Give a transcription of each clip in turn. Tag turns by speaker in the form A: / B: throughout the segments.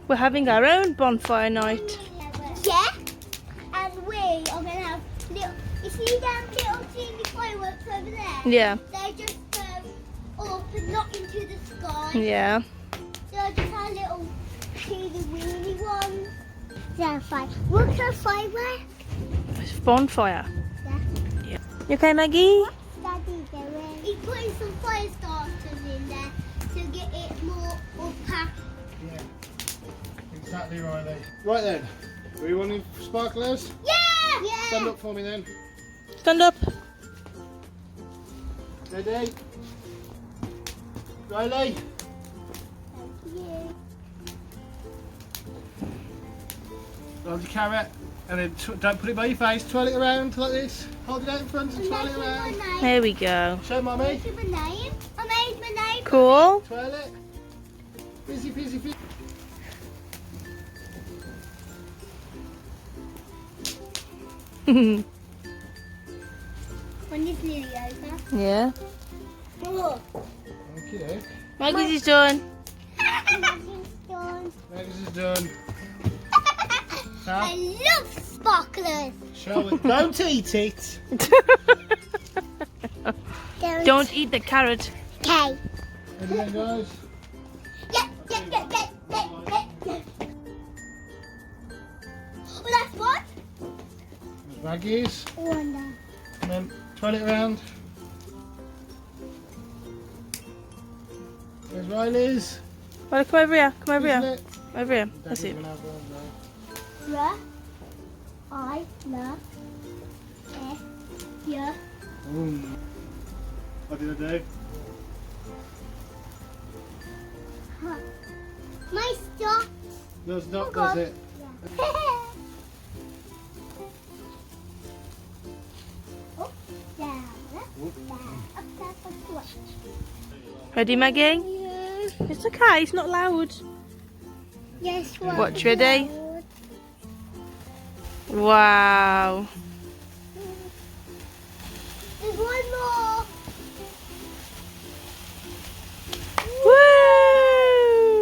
A: we're having our own bonfire night.
B: Yeah, and we are going to have little, you see them little teeny fireworks over there?
A: Yeah.
B: They just go up and not into the sky.
A: Yeah.
B: They're just our little teeny weeny ones. They're fine. What's a firework?
A: It's bonfire.
B: Yeah.
A: You okay, Maggie?
B: What's Daddy doing? He's putting some fire starters in there to get it more packed.
C: Yeah, exactly, Riley. Right then, are we wanting sparklers?
B: Yeah! Yeah!
C: Stand up for me then.
A: Stand up.
C: Ready? Riley?
B: Thank you.
C: Hold your carrot and then don't put it by your face. Twirl it around like this. Hold it out in front and twirl it around.
A: There we go.
C: Show mummy.
B: My name. I made my name.
A: Cool.
C: Twirl it. Busy, busy, busy.
B: When is nearly over?
A: Yeah.
B: Oh.
C: Okay.
A: Maggie's is done.
C: Maggie's is done.
B: I love sparklers.
C: Show it. Don't eat it.
A: Don't eat the carrot.
B: Okay.
C: Ready then, guys?
B: Yeah. Oh, that's one.
C: There's Maggie's.
B: One there.
C: And then twirl it around. There's Riley's.
A: Well, come over here. Come over
C: Isn't
A: here.
C: it?
A: Over here. That's
C: Daddy's
A: it.
C: gonna have one though.
B: R I L S Y.
C: What did I do?
B: My stop.
C: Does not,
B: Oh, God.
C: does it?
B: Up, down, up, up, up.
A: Ready, Maggie?
B: Yeah.
A: It's okay. It's not loud.
B: Yes,
A: Watch, ready? Wow.
B: There's one more.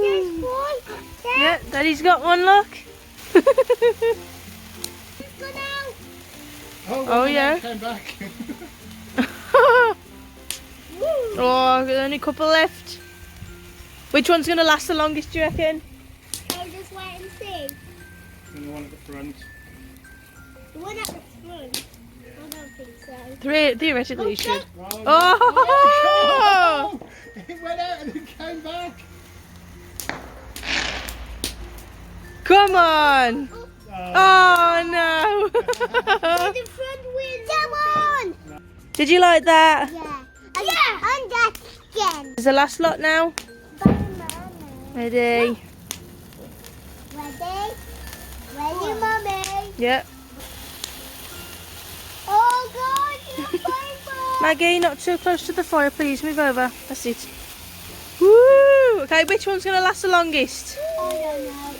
B: There's
A: Woo!
B: one. There.
A: Yeah, Daddy's got one. Look.
B: It's gone out.
A: Oh, yeah.
C: Came back.
A: Oh, there's only a couple left. Which one's gonna last the longest, do you reckon?
B: I'll just wait and see.
C: And the one at the front.
B: The one at the front. I don't think so.
A: Theoretically, you should.
C: Oh!
A: Oh!
C: It went out and it came back.
A: Come on! Oh no!
B: The front wins. Come on.
A: Did you like that?
B: Yeah. And that again.
A: Is the last lot now? Ready?
B: Ready? Ready, Mummy?
A: Yep.
B: Oh God, you're fine.
A: Maggie, not too close to the fire, please. Move over. That's it. Woo! Okay, which one's going to last the longest?
B: I don't know.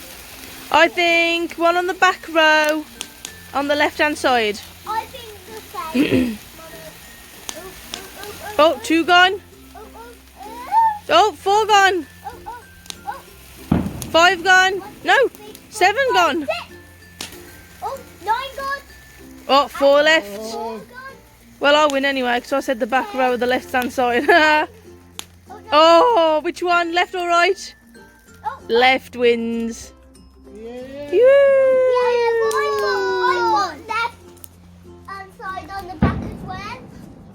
A: I think one on the back row on the left-hand side.
B: I think the same.
A: Oh, two gone. Oh, four gone. 5 gone. No, 7 gone.
B: Oh, 9 gone.
A: Oh, 4 left.
B: 4 gone.
A: Well, I'll win anyway because I said the back row of the left-hand side.
B: Oh, no.
A: Oh, which one? Left or right?
B: Oh,
A: Left wins.
C: Yeah.
B: I got left side on the back as well.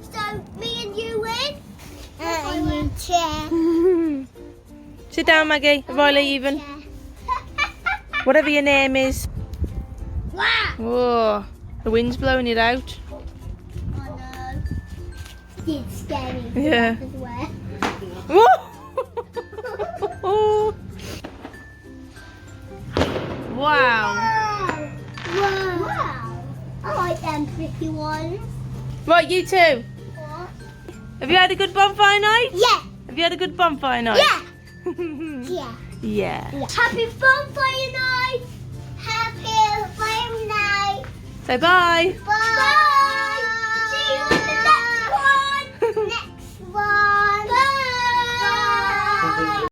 B: So me and you win. And you chair.
A: Sit down, Maggie. Riley, even. Whatever your name is.
B: Wow.
A: Whoa, the wind's blowing it out.
B: Oh no. It's scary.
A: Yeah.
B: As well.
A: Whoa! Wow.
B: Wow. I like them pretty ones.
A: Right, you two.
B: What?
A: Have you had a good bonfire night?
B: Yeah.
A: Have you had a good bonfire night?
B: Yeah. Yeah.
A: Yeah.
B: Happy bonfire night. Happy fire night.
A: Say bye.
B: Bye. See you on the next one. Next one.